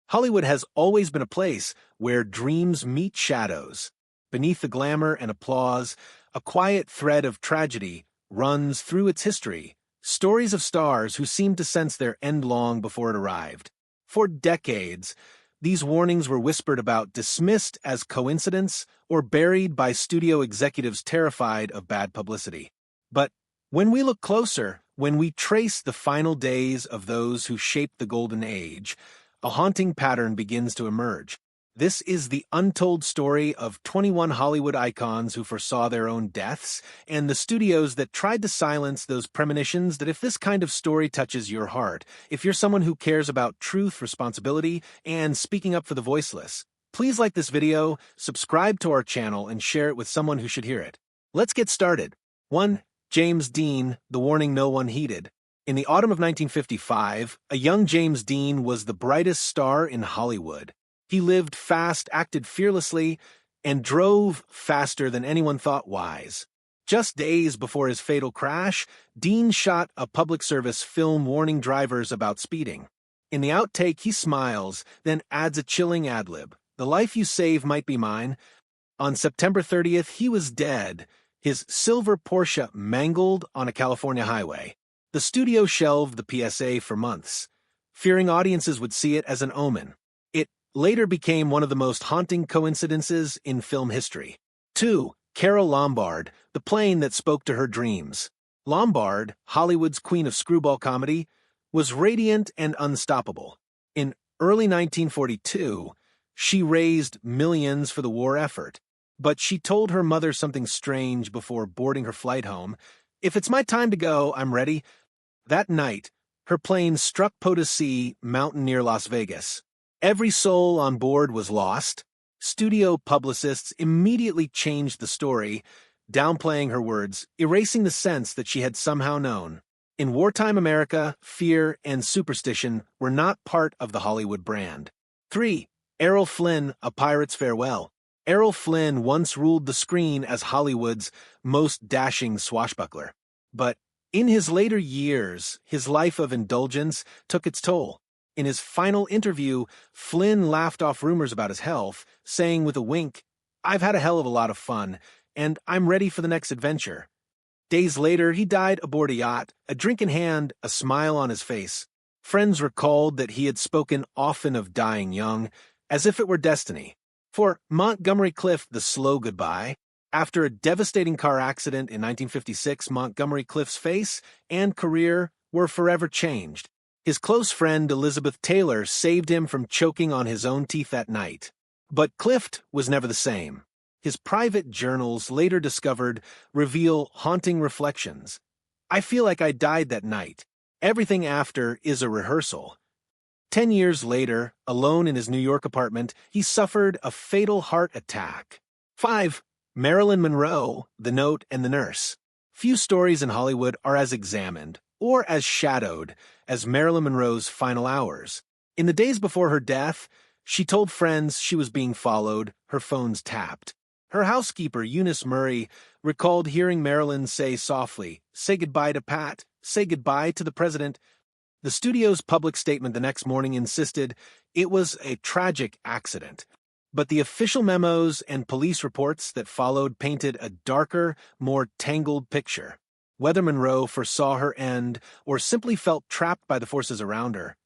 Hollywood has always been a place where dreams meet shadows. Beneath the glamour and applause, a quiet thread of tragedy runs through its history, stories of stars who seemed to sense their end long before it arrived. For decades, these warnings were whispered about, dismissed as coincidence, or buried by studio executives terrified of bad publicity. But when we look closer, when we trace the final days of those who shaped the Golden Age, a haunting pattern begins to emerge. This is the untold story of 21 Hollywood icons who foresaw their own deaths, and the studios that tried to silence those premonitions. That if this kind of story touches your heart, if you're someone who cares about truth, responsibility, and speaking up for the voiceless, please like this video, subscribe to our channel, and share it with someone who should hear it. Let's get started. 1. James Dean, the warning no one heeded. In the autumn of 1955, a young James Dean was the brightest star in Hollywood. He lived fast, acted fearlessly, and drove faster than anyone thought wise. Just days before his fatal crash, Dean shot a public service film warning drivers about speeding. In the outtake, he smiles, then adds a chilling ad-lib. "The life you save might be mine." On September 30th, he was dead, his silver Porsche mangled on a California highway. The studio shelved the PSA for months, fearing audiences would see it as an omen. It later became one of the most haunting coincidences in film history. 2. Carole Lombard, the plane that spoke to her dreams. Lombard, Hollywood's queen of screwball comedy, was radiant and unstoppable. In early 1942, she raised millions for the war effort, but she told her mother something strange before boarding her flight home. "If it's my time to go, I'm ready." That night, her plane struck Potosi Mountain near Las Vegas. Every soul on board was lost. Studio publicists immediately changed the story, downplaying her words, erasing the sense that she had somehow known. In wartime America, fear and superstition were not part of the Hollywood brand. 3. Errol Flynn, A Pirate's Farewell. Errol Flynn once ruled the screen as Hollywood's most dashing swashbuckler. But in his later years, his life of indulgence took its toll. In his final interview, Flynn laughed off rumors about his health, saying with a wink, "I've had a hell of a lot of fun, and I'm ready for the next adventure." Days later, he died aboard a yacht, a drink in hand, a smile on his face. Friends recalled that he had spoken often of dying young, as if it were destiny. For Montgomery Clift, the slow goodbye. After a devastating car accident in 1956, Montgomery Clift's face and career were forever changed. His close friend Elizabeth Taylor saved him from choking on his own teeth that night. But Clift was never the same. His private journals, later discovered, reveal haunting reflections. "I feel like I died that night. Everything after is a rehearsal." 10 years later, alone in his New York apartment, he suffered a fatal heart attack. 5. Marilyn Monroe, The Note and the Nurse. Few stories in Hollywood are as examined, or as shadowed, as Marilyn Monroe's final hours. In the days before her death, she told friends she was being followed, her phones tapped. Her housekeeper, Eunice Murray, recalled hearing Marilyn say softly, "Say goodbye to Pat, say goodbye to the president." The studio's public statement the next morning insisted it was a tragic accident. But the official memos and police reports that followed painted a darker, more tangled picture. Whether Monroe foresaw her end or simply felt trapped by the forces around her,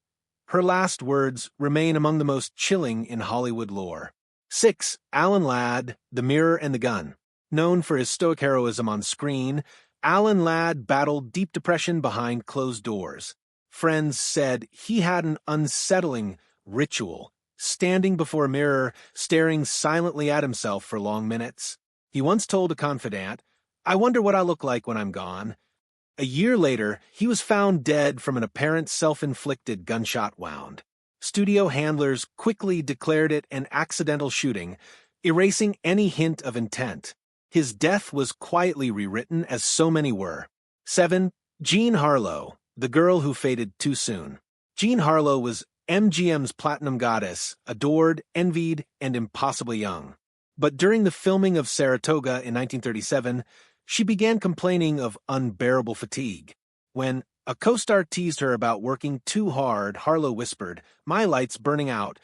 her last words remain among the most chilling in Hollywood lore. 6. Alan Ladd, The Mirror and the Gun. Known for his stoic heroism on screen, Alan Ladd battled deep depression behind closed doors. Friends said he had an unsettling ritual, standing before a mirror, staring silently at himself for long minutes. He once told a confidant, "I wonder what I look like when I'm gone." A year later, he was found dead from an apparent self-inflicted gunshot wound. Studio handlers quickly declared it an accidental shooting, erasing any hint of intent. His death was quietly rewritten, as so many were. 7. Jean Harlow, The Girl Who Faded Too Soon. Jean Harlow was MGM's platinum goddess, adored, envied, and impossibly young. But during the filming of Saratoga in 1937, she began complaining of unbearable fatigue. When A co-star teased her about working too hard. Harlow whispered, "My light's burning out."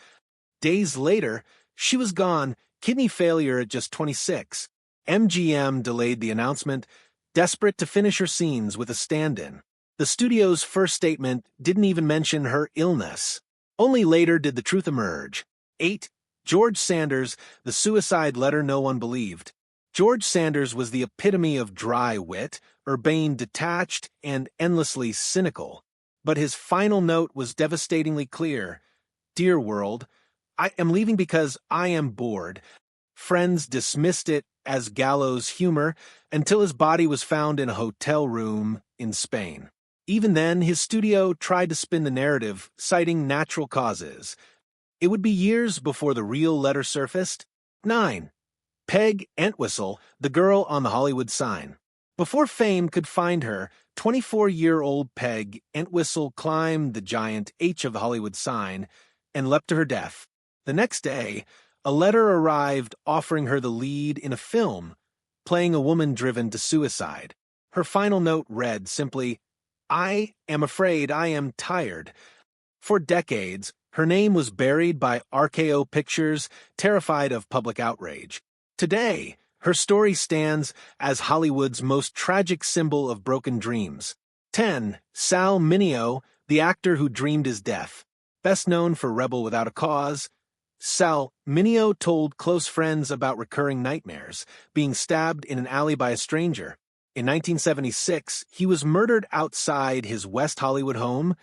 Days later, she was gone, kidney failure at just 26. MGM delayed the announcement, desperate to finish her scenes with a stand-in. The studio's first statement didn't even mention her illness. Only later did the truth emerge. 8. George Sanders, the suicide letter no one believed. George Sanders was the epitome of dry wit, urbane, detached, and endlessly cynical. But his final note was devastatingly clear. "Dear world, I am leaving because I am bored." Friends dismissed it as gallows humor until his body was found in a hotel room in Spain. Even then, his studio tried to spin the narrative, citing natural causes. It would be years before the real letter surfaced. 9. Peg Entwistle, the girl on the Hollywood sign. Before fame could find her, 24-year-old Peg Entwistle climbed the giant H of the Hollywood sign and leapt to her death. The next day, a letter arrived offering her the lead in a film, playing a woman driven to suicide. Her final note read simply, "I am afraid I am tired." For decades, her name was buried by RKO Pictures, terrified of public outrage. Today, her story stands as Hollywood's most tragic symbol of broken dreams. 10. Sal Mineo, the actor who dreamed his death. Best known for Rebel Without a Cause, Sal Mineo told close friends about recurring nightmares, being stabbed in an alley by a stranger. In 1976, he was murdered outside his West Hollywood home,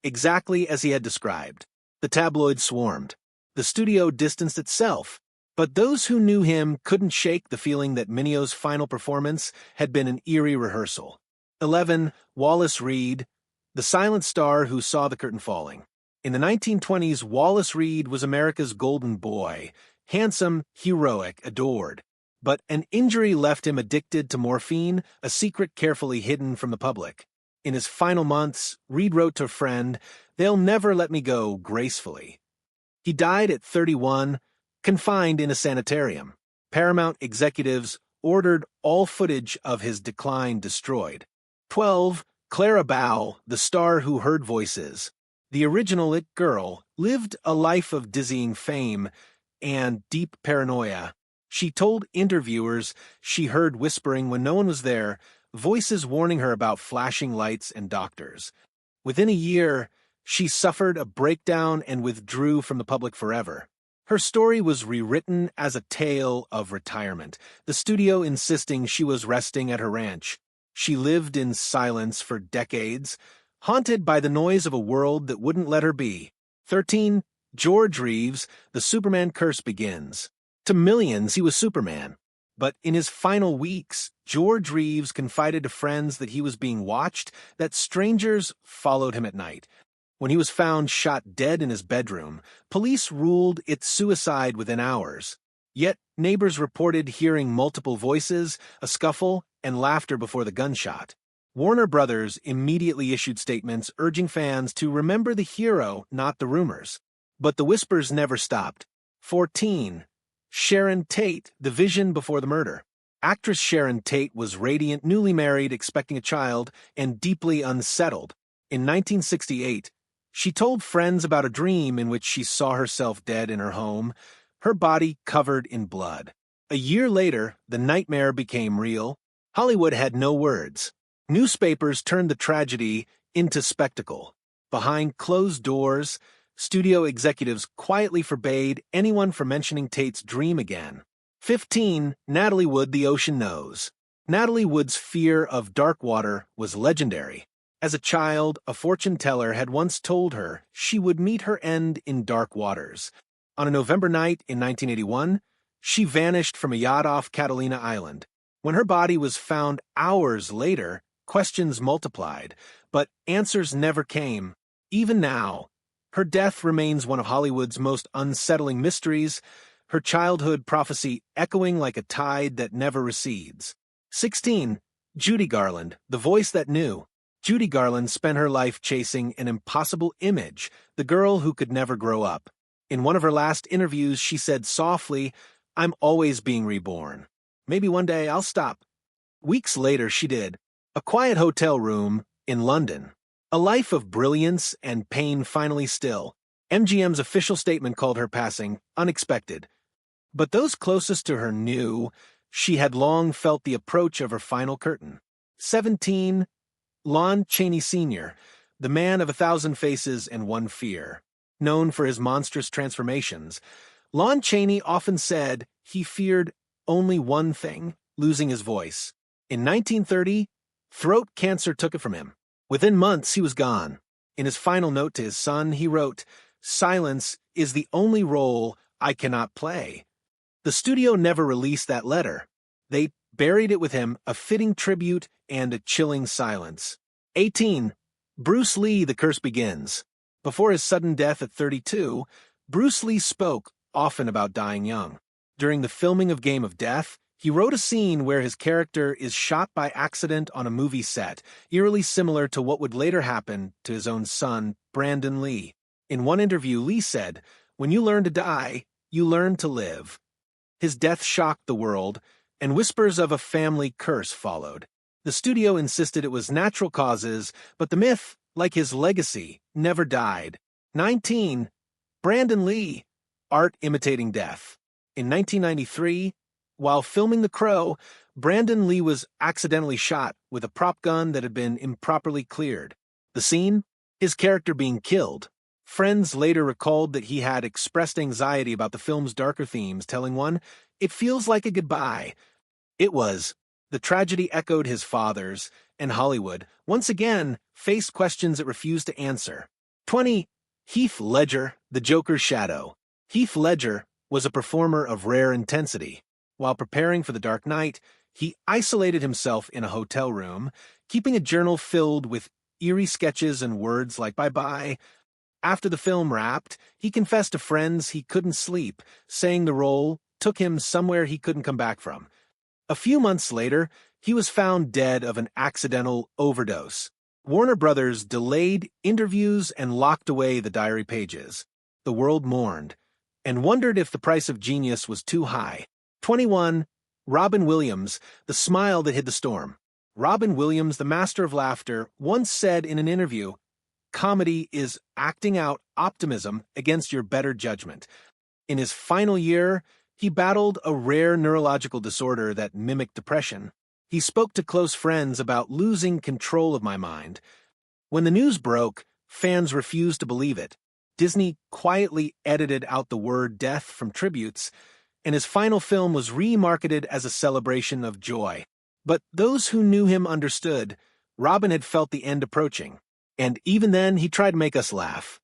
exactly as he had described. The tabloids swarmed. The studio distanced itself. But those who knew him couldn't shake the feeling that Mineo's final performance had been an eerie rehearsal. 11. Wallace Reed, the silent star who saw the curtain falling. In the 1920s, Wallace Reed was America's golden boy, handsome, heroic, adored. But an injury left him addicted to morphine, a secret carefully hidden from the public. In his final months, Reed wrote to a friend, "They'll never let me go gracefully." He died at 31, confined in a sanitarium. Paramount executives ordered all footage of his decline destroyed. 12. Clara Bow, the star who heard voices. The original It Girl lived a life of dizzying fame and deep paranoia. She told interviewers she heard whispering when no one was there, voices warning her about flashing lights and doctors. Within a year, she suffered a breakdown and withdrew from the public forever. Her story was rewritten as a tale of retirement, the studio insisting she was resting at her ranch. She lived in silence for decades, haunted by the noise of a world that wouldn't let her be. 13. George Reeves, the Superman curse begins. To millions, he was Superman. But in his final weeks, George Reeves confided to friends that he was being watched, that strangers followed him at night. When he was found shot dead in his bedroom, police ruled it suicide within hours. Yet neighbors reported hearing multiple voices, a scuffle, and laughter before the gunshot. Warner Brothers immediately issued statements urging fans to remember the hero, not the rumors. But the whispers never stopped. 14. Sharon Tate, the vision before the murder. Actress Sharon Tate was radiant, newly married, expecting a child, and deeply unsettled. In 1968, she told friends about a dream in which she saw herself dead in her home, her body covered in blood. A year later, the nightmare became real. Hollywood had no words. Newspapers turned the tragedy into spectacle. Behind closed doors, studio executives quietly forbade anyone from mentioning Tate's dream again. 15. Natalie Wood, The Ocean Knows. Natalie Wood's fear of dark water was legendary. As a child, a fortune teller had once told her she would meet her end in dark waters. On a November night in 1981, she vanished from a yacht off Catalina Island. When her body was found hours later, questions multiplied, but answers never came. Even now, her death remains one of Hollywood's most unsettling mysteries, her childhood prophecy echoing like a tide that never recedes. 16. Judy Garland, the voice that knew. Judy Garland spent her life chasing an impossible image, the girl who could never grow up. In one of her last interviews, she said softly, "I'm always being reborn. Maybe one day I'll stop." Weeks later, she did. A quiet hotel room in London. A life of brilliance and pain finally still. MGM's official statement called her passing unexpected. But those closest to her knew she had long felt the approach of her final curtain. 17. Lon Chaney Sr., the man of 1,000 faces and one fear. Known for his monstrous transformations, Lon Chaney often said he feared only one thing: losing his voice. In 1930, throat cancer took it from him. Within months, he was gone. In his final note to his son, he wrote, "Silence is the only role I cannot play." The studio never released that letter. They buried it with him, a fitting tribute and a chilling silence. 18. Bruce Lee, The Curse Begins. Before his sudden death at 32, Bruce Lee spoke often about dying young. During the filming of Game of Death, he wrote a scene where his character is shot by accident on a movie set, eerily similar to what would later happen to his own son, Brandon Lee. In one interview, Lee said, "When you learn to die, you learn to live." His death shocked the world, and whispers of a family curse followed. The studio insisted it was natural causes, but the myth, like his legacy, never died. 19. Brandon Lee, art imitating death. In 1993, while filming The Crow, Brandon Lee was accidentally shot with a prop gun that had been improperly cleared. The scene? His character being killed. Friends later recalled that he had expressed anxiety about the film's darker themes, telling one, "It feels like a goodbye." It was. The tragedy echoed his father's, and Hollywood, once again, faced questions it refused to answer. 20. Heath Ledger, The Joker's Shadow. Heath Ledger was a performer of rare intensity. While preparing for The Dark Knight, he isolated himself in a hotel room, keeping a journal filled with eerie sketches and words like bye-bye. After the film wrapped, he confessed to friends he couldn't sleep, saying the role took him somewhere he couldn't come back from. A few months later, he was found dead of an accidental overdose. Warner Brothers delayed interviews and locked away the diary pages. The world mourned, and wondered if the price of genius was too high. 21. Robin Williams, The Smile That Hid the Storm. Robin Williams, the master of laughter, once said in an interview, "Comedy is acting out optimism against your better judgment." In his final year, he battled a rare neurological disorder that mimicked depression. He spoke to close friends about losing control of my mind. When the news broke, fans refused to believe it. Disney quietly edited out the word death from tributes, and his final film was remarketed as a celebration of joy. But those who knew him understood. Robin had felt the end approaching. And even then, he tried to make us laugh.